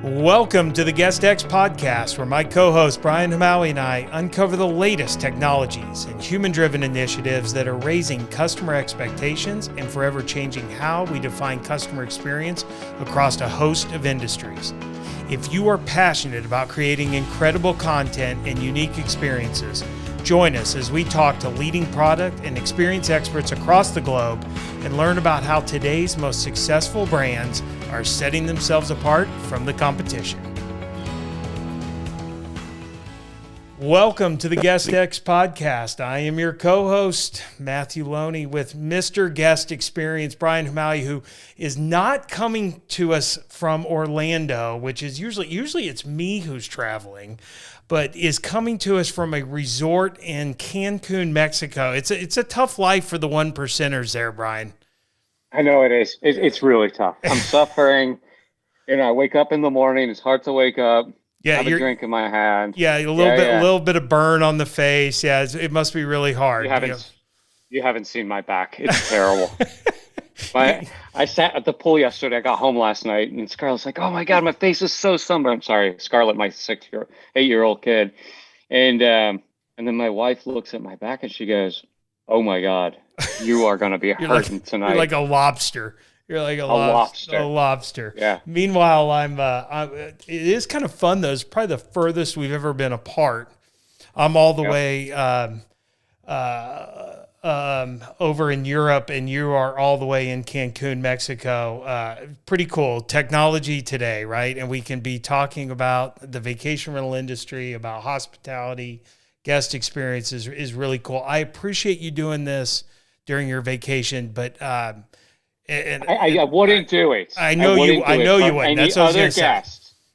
Welcome to the GuestX podcast, where my co-host Brian Hamawi and I uncover the latest technologies and human-driven initiatives that are raising customer expectations and forever changing how we define customer experience across a host of industries. If you are passionate about creating incredible content and unique experiences, join us as we talk to leading product and experience experts across the globe and learn about how today's most successful brands are setting themselves apart from the competition. Welcome to the GuestX podcast. I am your co-host, Matthew Loney, with Mr. Guest Experience, Brian Hamawi, who is not coming to us from Orlando, which is usually it's me who's traveling, but is coming to us from a resort in Cancun, Mexico. It's a tough life for the one percenters there, Brian. I know it is. It's really tough. I'm suffering. I wake up in the morning. It's hard to wake up. Yeah, have a drink in my hand. Yeah, a little bit of burn on the face. Yeah, it must be really hard. You haven't seen my back. It's terrible. I sat at the pool yesterday. I got home last night, and Scarlett's like, "Oh my God, my face is so sunburned." I'm sorry, Scarlett, my 8-year-old kid, and then my wife looks at my back and she goes, "Oh my God, you are going to be hurting tonight." You're like a lobster. You're like a lobster. A lobster. Yeah. Meanwhile, it is kind of fun though. It's probably the furthest we've ever been apart. I'm all the way over in Europe, and you are all the way in Cancun, Mexico. Pretty cool technology today, right? And we can be talking about the vacation rental industry, about hospitality, guest experiences is really cool. I appreciate you doing this during your vacation, but I wouldn't do it. I know you wouldn't. That's what I was going to say.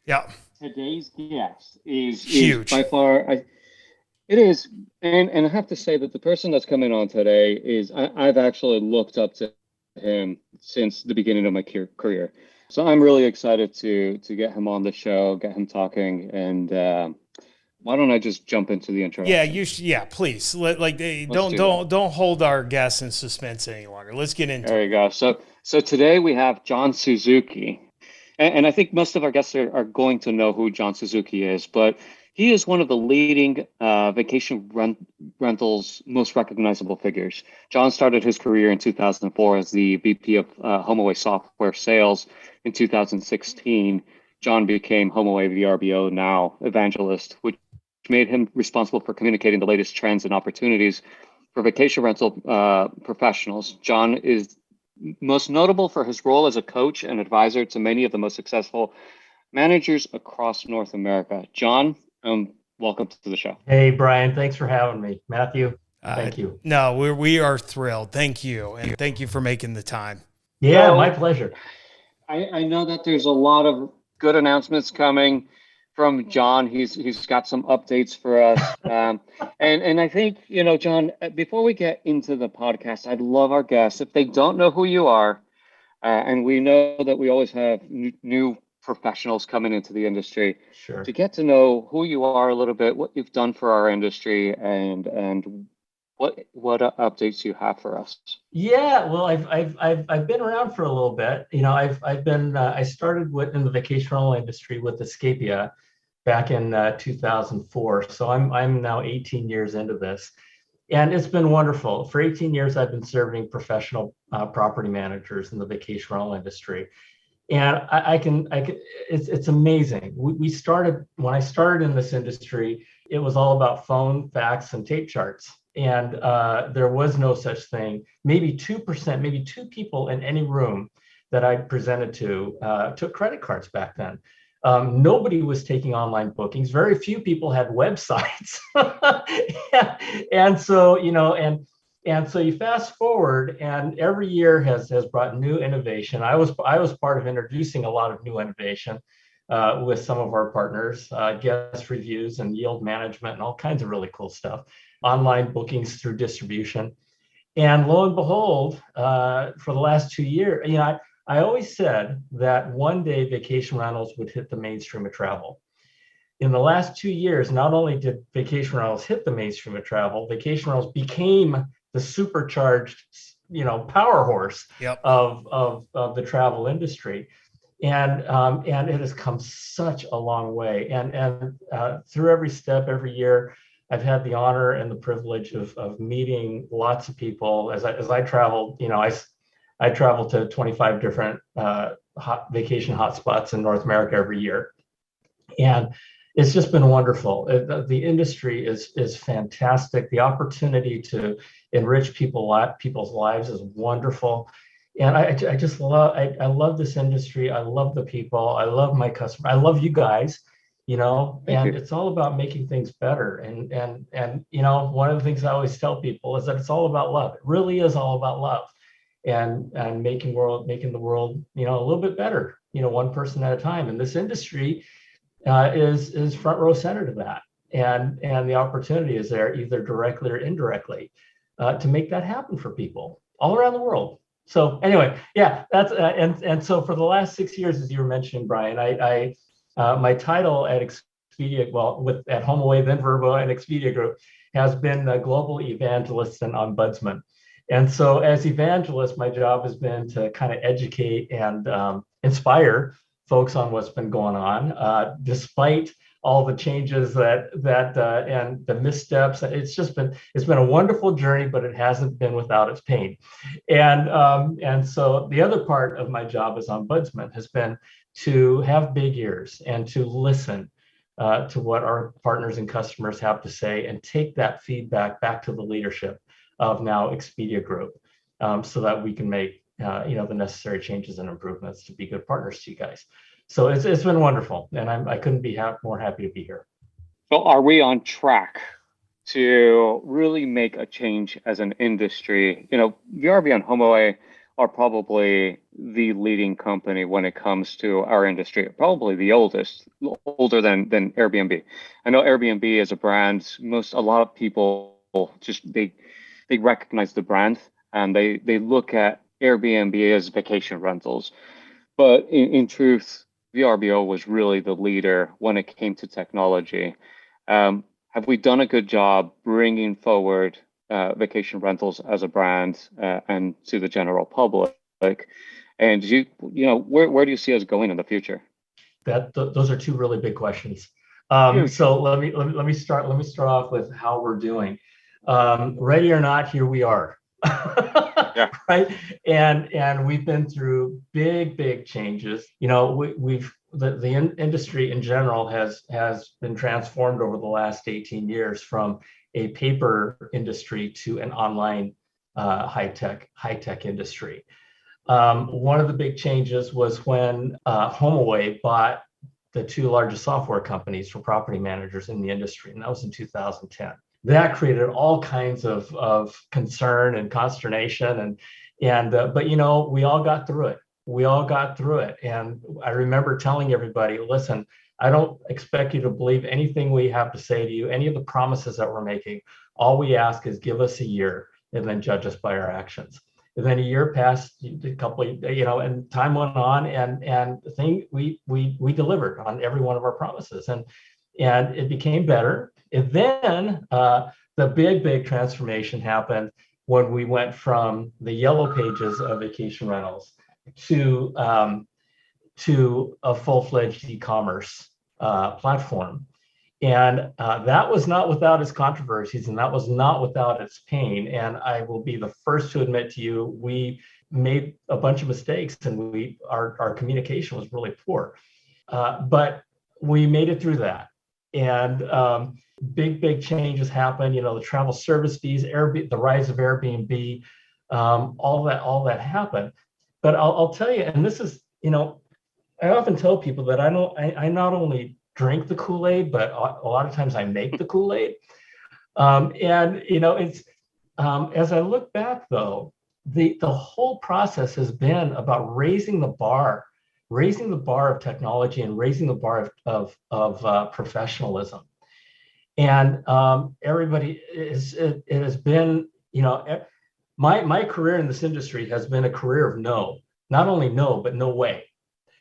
Yeah. Today's guest is huge. By far, it is. And I have to say that the person that's coming on today is, I've actually looked up to him since the beginning of my career. So I'm really excited to get him on the show, get him talking, and why don't I just jump into the intro? Yeah, please. Don't hold our guests in suspense any longer. Let's get into it. There you go. So today we have John Suzuki. And I think most of our guests are going to know who John Suzuki is, but he is one of the leading vacation rentals most recognizable figures. John started his career in 2004 as the VP of HomeAway software sales. In 2016, John became HomeAway Vrbo, now Evangelist, which made him responsible for communicating the latest trends and opportunities for vacation rental professionals. John is most notable for his role as a coach and advisor to many of the most successful managers across North America. John, welcome to the show. Hey, Brian, thanks for having me. Matthew, thank you. No, we are thrilled. Thank you. And thank you for making the time. Yeah, my pleasure. I know that there's a lot of good announcements coming from John. He's got some updates for us. And I think, John, before we get into the podcast, I'd love our guests, if they don't know who you are, and we know that we always have new professionals coming into the industry, sure, to get to know who you are a little bit, what you've done for our industry, and what updates you have for us. Yeah, well, I've been around for a little bit. I started in the vacation rental industry with Escapia back in 2004. So I'm now 18 years into this, and it's been wonderful. For 18 years, I've been serving professional property managers in the vacation rental industry, and it's amazing. When I started in this industry, it was all about phone, fax, and tape charts. And there was no such thing. Maybe 2%, maybe two people in any room that I presented to took credit cards back then. Nobody was taking online bookings. Very few people had websites. and so you fast forward, and every year has brought new innovation. I was part of introducing a lot of new innovation with some of our partners, guest reviews and yield management and all kinds of really cool stuff. Online bookings through distribution. And lo and behold, for the last 2 years, I always said that one day vacation rentals would hit the mainstream of travel. In the last 2 years, not only did vacation rentals hit the mainstream of travel, vacation rentals became the supercharged, power horse of the travel industry. and it has come such a long way. And through every step, every year, I've had the honor and the privilege of meeting lots of people as I travel. I travel to 25 different vacation hotspots in North America every year, and it's just been wonderful. The industry is fantastic. The opportunity to enrich people's lives is wonderful. And I just I love this industry. I love the people. I love my customer. I love you guys, Thank you. it's all about making things better. And one of the things I always tell people is that it's all about love. It really is all about love, and making the world, a little bit better, one person at a time. And this industry is front row center to that. And the opportunity is there, either directly or indirectly, to make that happen for people all around the world. So anyway, yeah, that's and so for the last 6 years, as you were mentioning, Brian, I my title at Expedia, at HomeAway, then Vrbo, and Expedia Group, has been a global evangelist and ombudsman. And so as evangelist, my job has been to kind of educate and inspire folks on what's been going on, despite all the changes that and the missteps. It's been a wonderful journey, but it hasn't been without its pain. And so the other part of my job as ombudsman has been to have big ears and to listen to what our partners and customers have to say, and take that feedback back to the leadership of now Expedia Group, so that we can make the necessary changes and improvements to be good partners to you guys. So it's been wonderful, and I couldn't be more happy to be here. So are we on track to really make a change as an industry? Vrbo and HomeAway are probably the leading company when it comes to our industry, probably the oldest, older than Airbnb. I know Airbnb is a brand, a lot of people just, they recognize the brand, and they look at Airbnb as vacation rentals. But in truth, Vrbo was really the leader when it came to technology. Have we done a good job bringing forward vacation rentals as a brand and to the general public? And where do you see us going in the future? Those are two really big questions. So let me start off with how we're doing. Ready or not, here we are. Yeah. Right. And we've been through big changes. The industry in general has been transformed over the last 18 years from a paper industry to an online high tech industry. One of the big changes was when HomeAway bought the two largest software companies for property managers in the industry, and that was in 2010. That created all kinds of concern and consternation, but we all got through it. And I remember telling everybody, listen, I don't expect you to believe anything we have to say to you, any of the promises that we're making. All we ask is give us a year and then judge us by our actions. And then a year passed, a couple, and time went on, and we delivered on every one of our promises, and it became better. And then the big transformation happened when we went from the yellow pages of vacation rentals to a full-fledged e-commerce platform. And that was not without its controversies, and that was not without its pain. And I will be the first to admit to you, we made a bunch of mistakes, and our communication was really poor. But we made it through that. And big changes happened. The travel service fees, the rise of Airbnb, all that happened. But I'll tell you, and this is, I often tell people that I not only drink the Kool-Aid, but a lot of times I make the Kool-Aid. It's as I look back, though, the whole process has been about raising the bar of technology and raising the bar of professionalism. And everybody it has been, my career in this industry has been a career of no, not only no, but no way,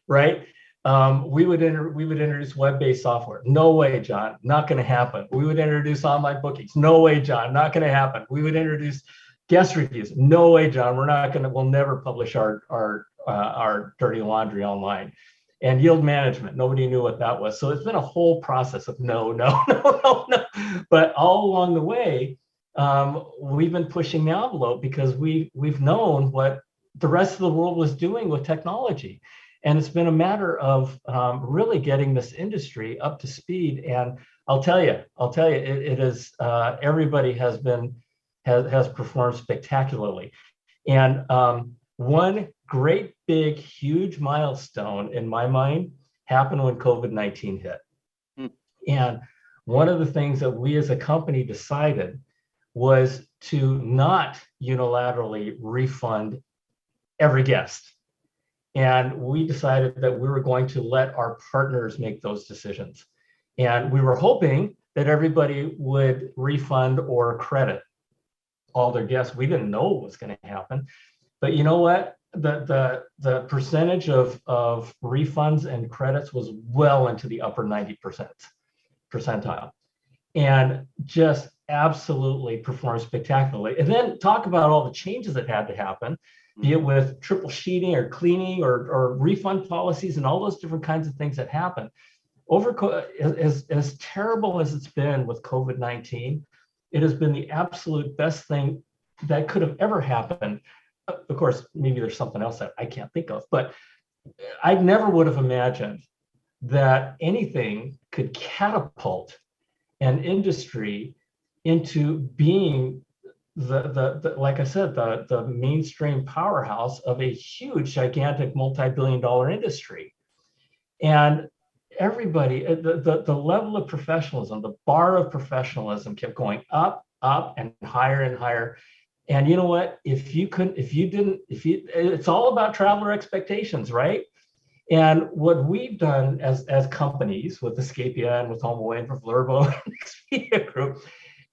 right? We would introduce web-based software. No way, John, not going to happen. We would introduce online bookings. No way, John, not going to happen. We would introduce guest reviews. No way, John, we'll never publish our our dirty laundry online. And yield management, nobody knew what that was. So it's been a whole process of no. But all along the way, we've been pushing the envelope because we've known what the rest of the world was doing with technology. And it's been a matter of really getting this industry up to speed. And I'll tell you, it is everybody has performed spectacularly. And one great big huge milestone in my mind happened when COVID-19 hit. And one of the things that we as a company decided was to not unilaterally refund every guest. And we decided that we were going to let our partners make those decisions. And we were hoping that everybody would refund or credit all their guests. We didn't know what was going to happen. But you know what? The percentage of refunds and credits was well into the upper 90% percentile. And just absolutely performed spectacularly. And then talk about all the changes that had to happen, be it with triple sheeting or cleaning or refund policies and all those different kinds of things that happen. As terrible as it's been with COVID-19, it has been the absolute best thing that could have ever happened. Of course, maybe there's something else that I can't think of, but I never would have imagined that anything could catapult an industry into being the like I said, the mainstream powerhouse of a huge, gigantic, multi-billion-dollar industry. And everybody, the level of professionalism, the bar of professionalism kept going up and higher and higher. And you know what? It's all about traveler expectations, right? And what we've done as companies with Escapia and with HomeAway and for Vrbo and Expedia Group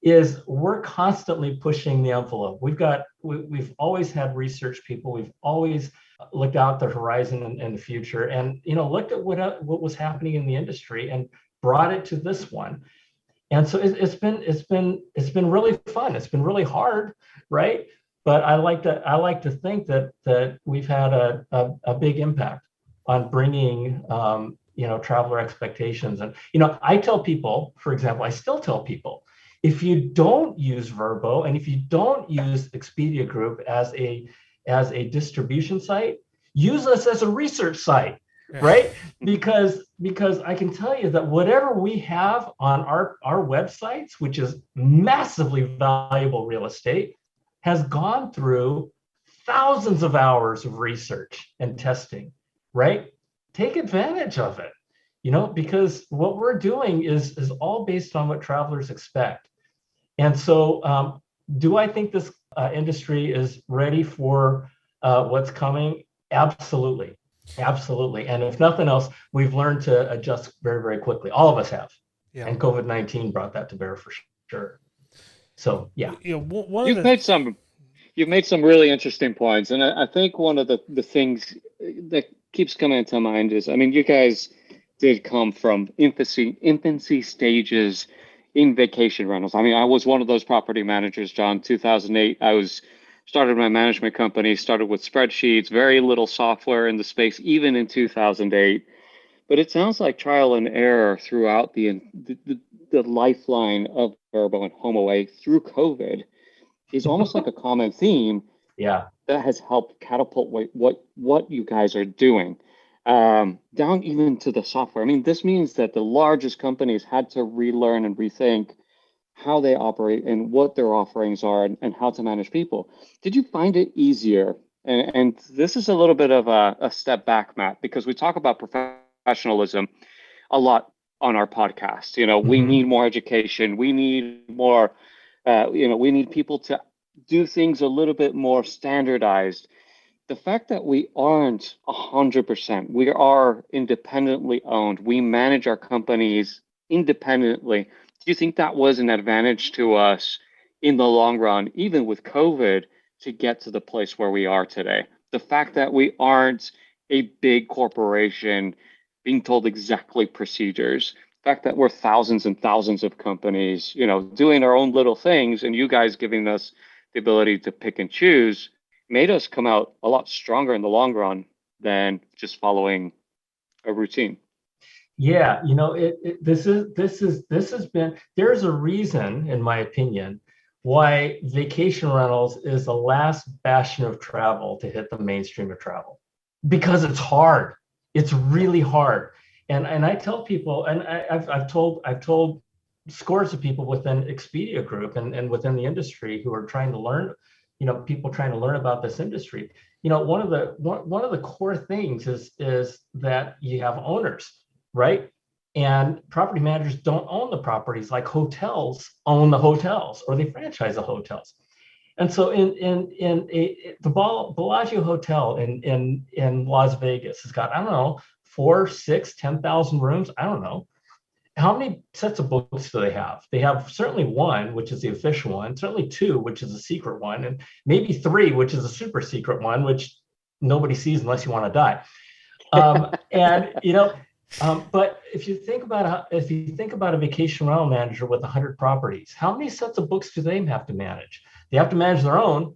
is we're constantly pushing the envelope. We've always had research people. We've always looked out the horizon and the future, and looked at what was happening in the industry and brought it to this one. And so it's been really fun. It's been really hard, right? But I like to think that we've had a big impact on bringing traveler expectations. And I tell people, for example, I still tell people, if you don't use Vrbo and if you don't use Expedia Group as a distribution site, use us as a research site, right? Because I can tell you that whatever we have on our websites, which is massively valuable real estate, has gone through thousands of hours of research and testing, right? Take advantage of it, because what we're doing is all based on what travelers expect. And so do I think this industry is ready for what's coming? Absolutely. Absolutely. And if nothing else, we've learned to adjust very, very quickly. All of us have. Yeah. And COVID-19 brought that to bear for sure. So, yeah. You've made some really interesting points. And I think one of the things that keeps coming into mind is, you guys did come from infancy stages in vacation rentals. I was one of those property managers, John, 2008. Started my management company, started with spreadsheets, very little software in the space, even in 2008. But it sounds like trial and error throughout the lifeline of Vrbo and HomeAway through COVID is almost like a common theme. Yeah, that has helped catapult what you guys are doing down even to the software. This means that the largest companies had to relearn and rethink how they operate and what their offerings are and how to manage people. Did you find it easier? And this is a little bit of a step back, Matt, because we talk about professionalism a lot on our podcast. We need more education. We need more, we need people to do things a little bit more standardized. The fact that we aren't 100%, we are independently owned. We manage our companies independently. Do you think that was an advantage to us in the long run, even with COVID, to get to the place where we are today? The fact that we aren't a big corporation being told exactly procedures, the fact that we're thousands and thousands of companies, doing our own little things, and you guys giving us the ability to pick and choose, made us come out a lot stronger in the long run than just following a routine. Yeah, this has been, there's a reason, in my opinion, why vacation rentals is the last bastion of travel to hit the mainstream of travel, because it's hard. It's really hard. And I tell people, and I've told scores of people within Expedia Group and within the industry who are trying to learn, people trying to learn about this industry. One of the core things is that you have owners, right? And property managers don't own the properties like hotels own the hotels, or they franchise the hotels. And so the Bellagio Hotel in Las Vegas has got, I don't know, 4, 6, 10,000 rooms. I don't know. How many sets of books do they have? They have certainly 1, which is the official one, certainly 2, which is a secret one, and maybe 3, which is a super secret one, which nobody sees unless you want to die. But if you think about a vacation rental manager with 100 properties, how many sets of books do they have to manage? They have to manage their own,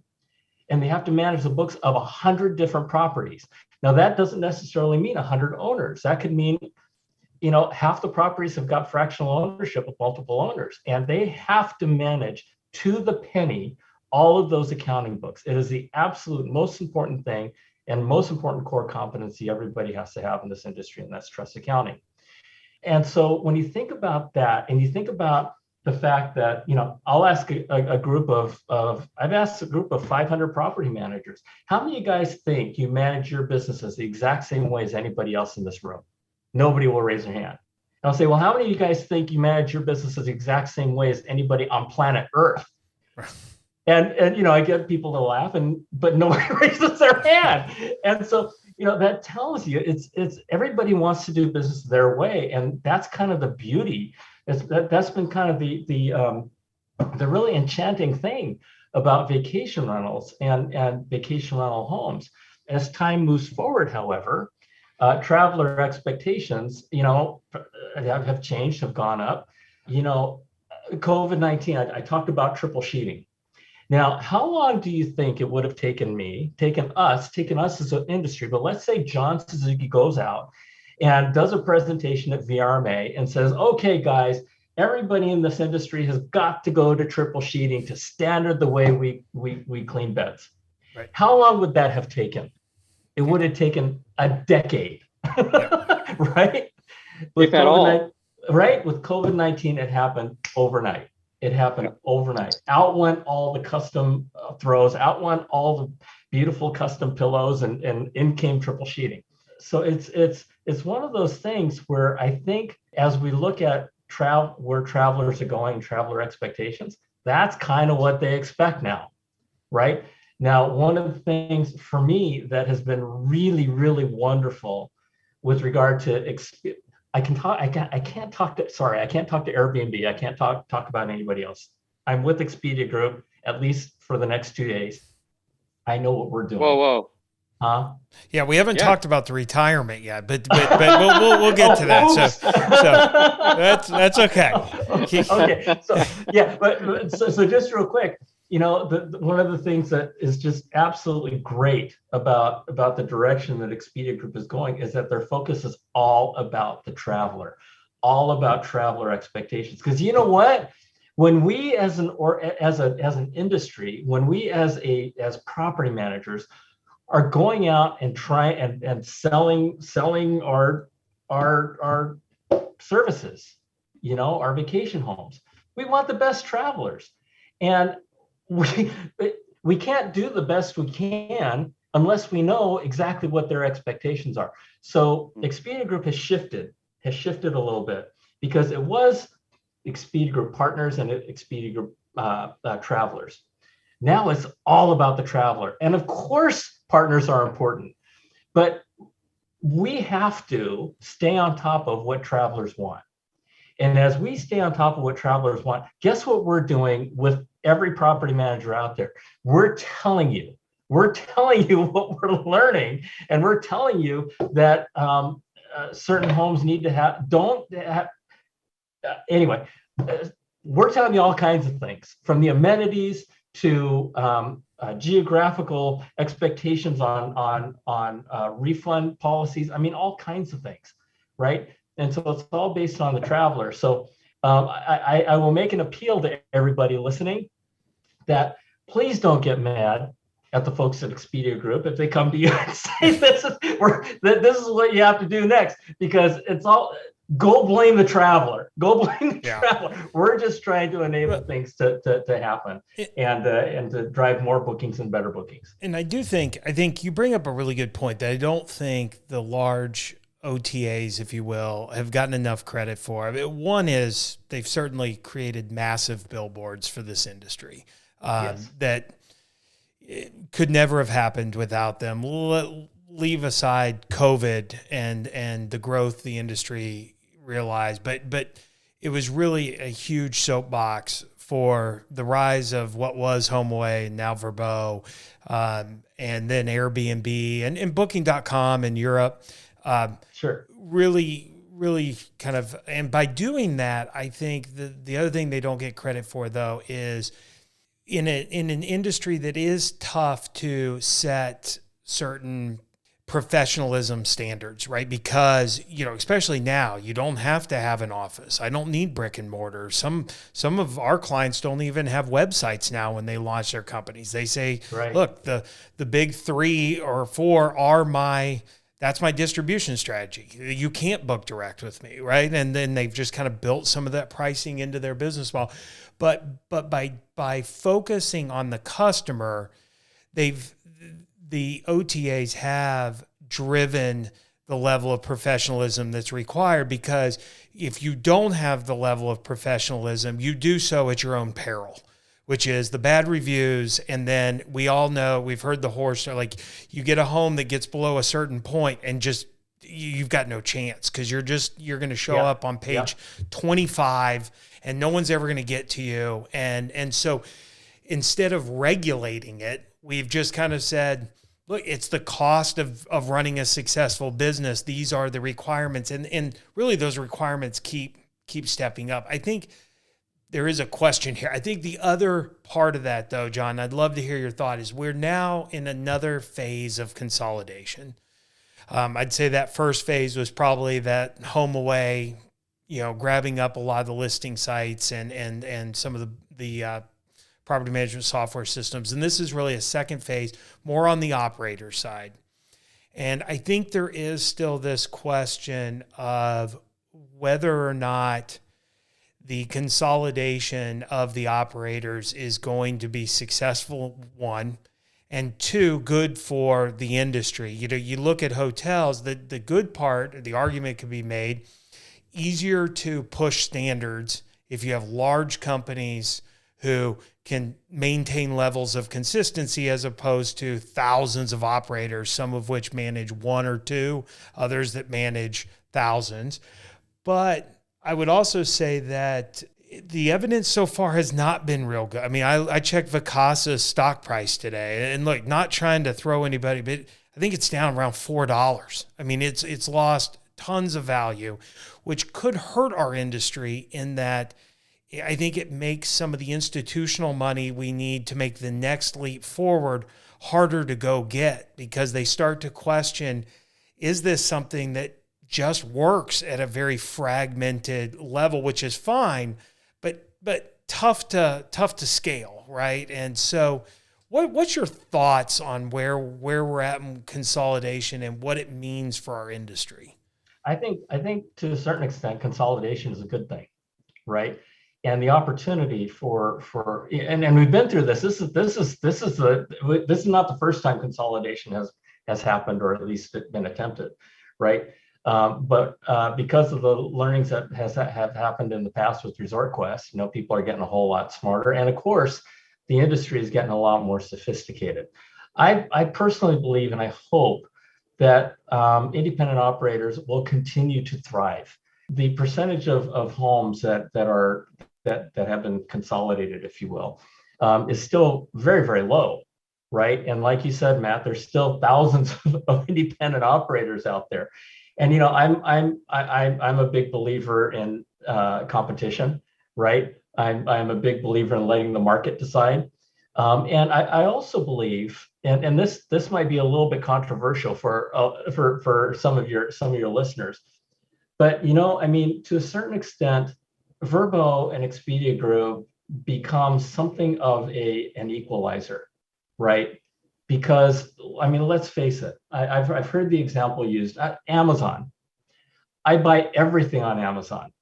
and they have to manage the books of 100 different properties. Now, that doesn't necessarily mean 100 owners. That could mean, half the properties have got fractional ownership with multiple owners, and they have to manage to the penny all of those accounting books. It is the absolute most important thing and most important core competency everybody has to have in this industry, and that's trust accounting. And so when you think about that, and you think about the fact that, I'll ask a group I've asked a group of 500 property managers, how many of you guys think you manage your businesses the exact same way as anybody else in this room? Nobody will raise their hand. And I'll say, well, how many of you guys think you manage your businesses the exact same way as anybody on planet Earth? And I get people to laugh, but nobody raises their hand. And so, that tells you it's everybody wants to do business their way, and that's kind of the beauty. That's been kind of the really enchanting thing about vacation rentals and vacation rental homes. As time moves forward, however, traveler expectations, have changed, have gone up. COVID-19, I talked about triple sheeting. Now, how long do you think it would have taken us as an industry, but let's say John Suzuki goes out and does a presentation at VRMA and says, okay, guys, everybody in this industry has got to go to triple sheeting to standard the way we clean beds. Right. How long would that have taken? It would have taken a decade, yeah. Right? If at all. Right? With COVID-19, it happened overnight. Overnight. Out went all the custom throws, out went all the beautiful custom pillows, and in came triple sheeting. So it's one of those things where I think as we look at where travelers are going, traveler expectations, that's kind of what they expect now, right? Now, one of the things for me that has been really, really wonderful with regard to I can't talk to Airbnb. I can't talk about anybody else. I'm with Expedia Group, at least for the next 2 days. I know what we're doing. Whoa. Huh? Yeah, we haven't talked about the retirement yet, but we'll get to that. So that's okay. Okay. So just real quick, one of the things that is just absolutely great about the direction that Expedia Group is going is that their focus is all about the traveler, all about traveler expectations. Because you know what? When we as an industry, when we as property managers are going out and selling our services, our vacation homes, we want the best travelers, and we can't do the best we can unless we know exactly what their expectations are. So Expedia Group has shifted a little bit, because it was Expedia Group partners and Expedia Group travelers. Now it's all about the traveler. And of course, partners are important, but we have to stay on top of what travelers want. And as we stay on top of what travelers want, guess what we're doing with every property manager out there? We're telling you what we're learning, and we're telling you that certain homes need to have, anyway, we're telling you all kinds of things, from the amenities to geographical expectations on refund policies. I mean, all kinds of things, right? And so it's all based on the traveler. So I will make an appeal to everybody listening that please don't get mad at the folks at Expedia Group if they come to you and say this is what you have to do next, because it's all, go blame the traveler. Go blame the traveler. We're just trying to enable things to happen and to drive more bookings and better bookings. And I think you bring up a really good point that I don't think the large OTAs, if you will, have gotten enough credit for. I mean, one is they've certainly created massive billboards for this industry that could never have happened without them. Leave aside COVID and the growth the industry realized, but it was really a huge soapbox for the rise of what was HomeAway and now Vrbo, and then Airbnb and Booking.com in Europe. Sure. Really kind of, and by doing that, I think the other thing they don't get credit for though is in an industry that is tough to set certain professionalism standards, right? Because, especially now, you don't have to have an office. I don't need brick and mortar. Some of our clients don't even have websites now when they launch their companies. They say, look, the big 3 or 4 that's my distribution strategy. You can't book direct with me, right? And then they've just kind of built some of that pricing into their business model. But by focusing on the customer, the OTAs have driven the level of professionalism that's required, because if you don't have the level of professionalism, you do so at your own peril, which is the bad reviews. And then we all know, we've heard the horror story, like you get a home that gets below a certain point and just, you've got no chance, because you're going to show up on page 25 and no one's ever going to get to you. And so instead of regulating it, we've just kind of said, look, it's the cost of running a successful business. These are the requirements. And really those requirements keep stepping up. I think there is a question here. I think the other part of that though, John, I'd love to hear your thought, is we're now in another phase of consolidation. I'd say that first phase was probably that HomeAway, grabbing up a lot of the listing sites and some of the property management software systems. And this is really a second phase, more on the operator side. And I think there is still this question of whether or not the consolidation of the operators is going to be successful, one, and two, good for the industry. You look at hotels, the good part, the argument could be made, easier to push standards if you have large companies who can maintain levels of consistency as opposed to thousands of operators, some of which manage 1 or 2, others that manage thousands. But I would also say that the evidence so far has not been real good. I mean, I checked Vacasa's stock price today, and look, not trying to throw anybody, but I think it's down around $4. I mean, it's lost tons of value, which could hurt our industry in that I think it makes some of the institutional money we need to make the next leap forward harder to go get, because they start to question, is this something that just works at a very fragmented level, which is fine, but tough to scale, right? And so what's your thoughts on where we're at in consolidation and what it means for our industry? I think to a certain extent, consolidation is a good thing, right? And the opportunity and we've been through this. This is not the first time consolidation has happened, or at least been attempted, right? But because of the learnings that have happened in the past with ResortQuest, people are getting a whole lot smarter, and of course, the industry is getting a lot more sophisticated. I personally believe, and I hope that independent operators will continue to thrive. The percentage of homes that have been consolidated, if you will, is still very, very low, right? And like you said, Matt, there's still thousands of independent operators out there. And I'm a big believer in competition, right? I'm a big believer in letting the market decide. And I also believe, and this might be a little bit controversial for some of your listeners, but I mean, to a certain extent, Vrbo and Expedia Group become something of an equalizer, right? Because I mean, let's face it. I've heard the example used. Amazon. I buy everything on Amazon.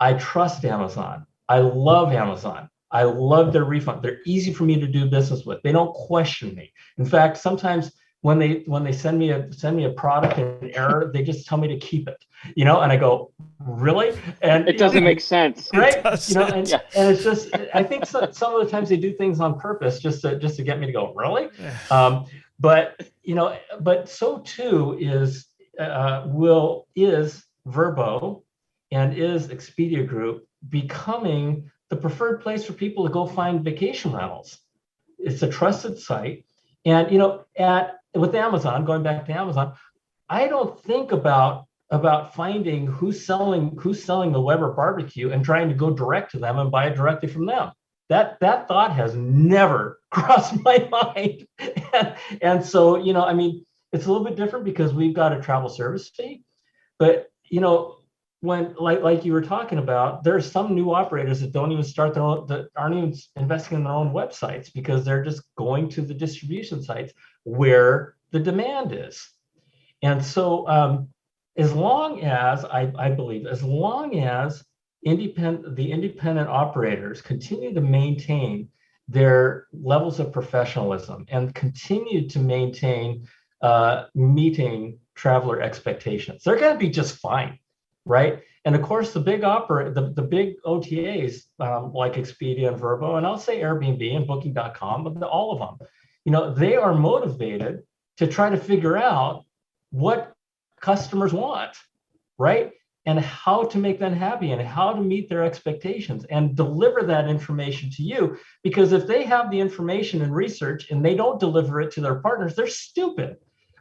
I trust Amazon. I love Amazon. I love their refund. They're easy for me to do business with. They don't question me. In fact, sometimes when they send me a product in error, they just tell me to keep it. And I go, really? And It doesn't make sense. right? Doesn't. Yeah. And it's just, I think some of the times they do things on purpose just to get me to go, really? But so too is Vrbo and is Expedia Group becoming the preferred place for people to go find vacation rentals. It's a trusted site. And with Amazon, going back to Amazon, I don't think about finding who's selling the Weber barbecue and trying to go direct to them and buy it directly from them. That thought has never crossed my mind. And so, I mean, it's a little bit different because we've got a travel service fee, but when like you were talking about, there are some new operators that don't even that aren't even investing in their own websites because they're just going to the distribution sites where the demand is. And so as long as I believe, as long as the independent operators continue to maintain their levels of professionalism and continue to maintain meeting traveler expectations, they're going to be just fine, right? And of course, the big OTAs like Expedia and Vrbo, and I'll say Airbnb and Booking.com, but all of them, they are motivated to try to figure out what customers want, right? And how to make them happy and how to meet their expectations and deliver that information to you. Because if they have the information and research and they don't deliver it to their partners, they're stupid,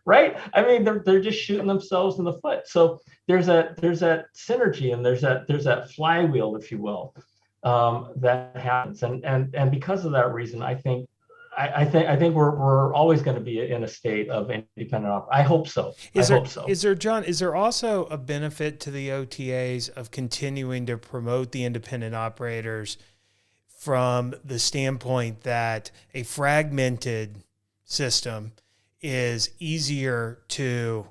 right? I mean, they're just shooting themselves in the foot. So there's that synergy and there's that flywheel, if you will, that happens. And because of that reason, I think we're always going to be in a state of independent. I hope so. I hope so. Is there also a benefit to the OTAs of continuing to promote the independent operators from the standpoint that a fragmented system is easier to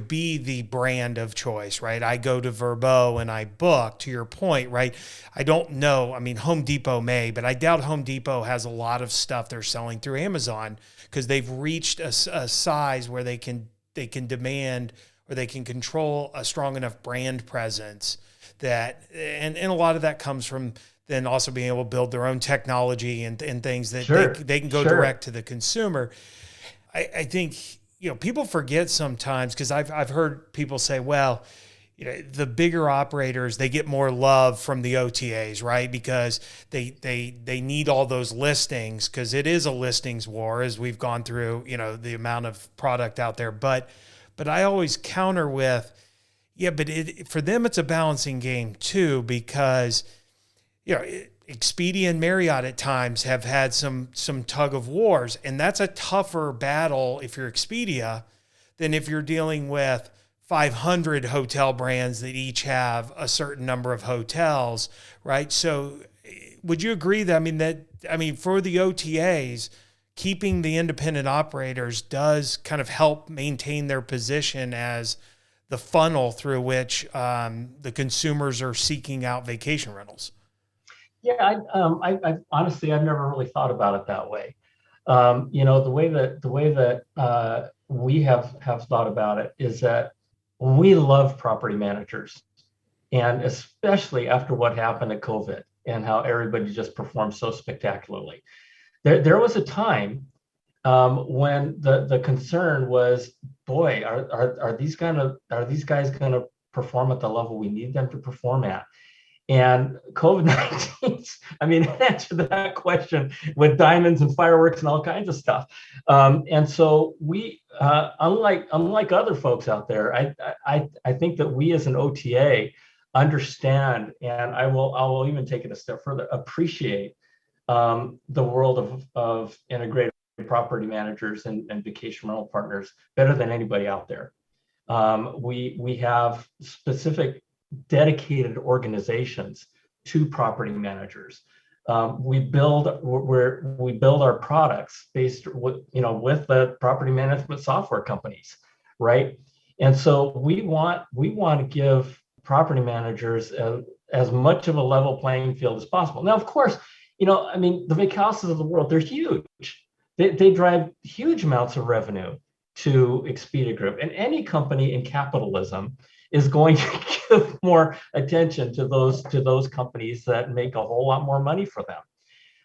be the brand of choice, right? I go to Vrbo and I book, to your point, right? I don't know. I mean, Home Depot may, but I doubt Home Depot has a lot of stuff they're selling through Amazon because they've reached a size where they can demand or they can control a strong enough brand presence that, and a lot of that comes from then also being able to build their own technology and things that they can go direct to the consumer. I think, people forget sometimes because I've heard people say, well, the bigger operators, they get more love from the OTAs, right? Because they need all those listings because it is a listings war as we've gone through, the amount of product out there. But I always counter with, but for them, it's a balancing game too, because, Expedia and Marriott at times have had some tug of wars, and that's a tougher battle if you're Expedia than if you're dealing with 500 hotel brands that each have a certain number of hotels, right? So would you agree that, for the OTAs, keeping the independent operators does kind of help maintain their position as the funnel through which the consumers are seeking out vacation rentals? Yeah, I honestly, I've never really thought about it that way. The way that we have thought about it is that we love property managers, and especially after what happened at COVID and how everybody just performed so spectacularly. There was a time when the concern was, boy, are these guys gonna perform at the level we need them to perform at? And COVID-19, it answered that question with diamonds and fireworks and all kinds of stuff. And so we, unlike other folks out there, I think that we as an OTA understand, and I will even take it a step further, appreciate the world of integrated property managers and vacation rental partners better than anybody out there. We have specific dedicated organizations to property managers. We build our products based with the property management software companies, right? And so we want to give property managers as much of a level playing field as possible. Now, of course, the big houses of the world, they're huge. They drive huge amounts of revenue to Expedia Group, and any company in capitalism is going to give more attention to those companies that make a whole lot more money for them.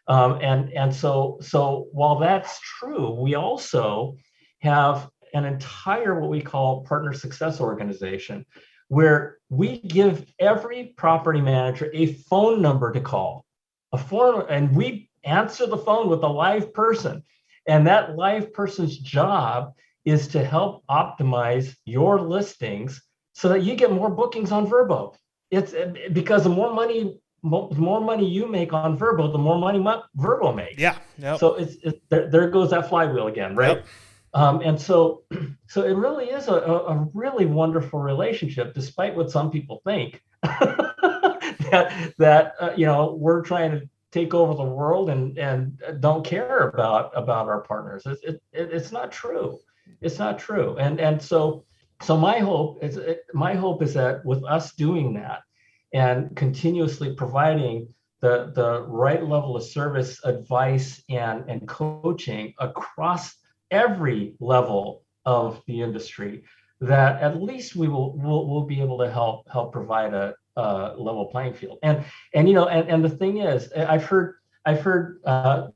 And so while that's true, we also have an entire what we call partner success organization, where we give every property manager a phone number to call, and we answer the phone with a live person, and that live person's job is to help optimize your listings so that you get more bookings on Vrbo. It's because the more money you make on Vrbo, the more money Vrbo makes. Yeah. Yep. So there goes that flywheel again, right? Yep. And so it really is a really wonderful relationship, despite what some people think that we're trying to take over the world and don't care about our partners. It's not true. It's not true. And so my hope is that with us doing that and continuously providing the right level of service, advice, and coaching across every level of the industry, that at least we'll be able to help provide a level playing field. And the thing is, I've heard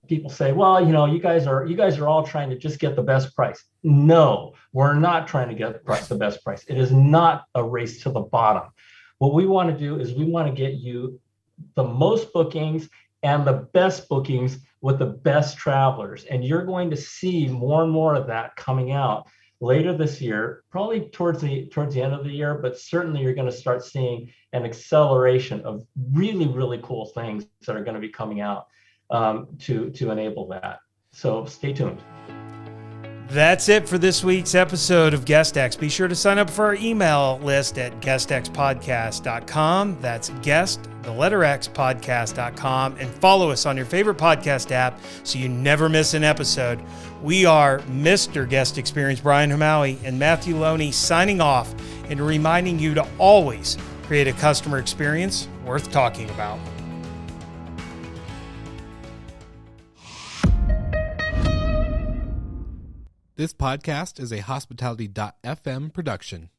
people say, well, you guys are all trying to just get the best price. No, we're not trying to get the best price. It is not a race to the bottom. What we want to do is we want to get you the most bookings and the best bookings with the best travelers. And you're going to see more and more of that coming out later this year, probably towards the end of the year, but certainly you're going to start seeing an acceleration of really, really cool things that are going to be coming out to enable that. So stay tuned. That's it for this week's episode of GuestX. Be sure to sign up for our email list at guestxpodcast.com. That's guest, the letter X, podcast.com. And follow us on your favorite podcast app so you never miss an episode. We are Mr. Guest Experience Brian Hamaui and Matthew Loney signing off and reminding you to always create a customer experience worth talking about. This podcast is a Hospitality.fm production.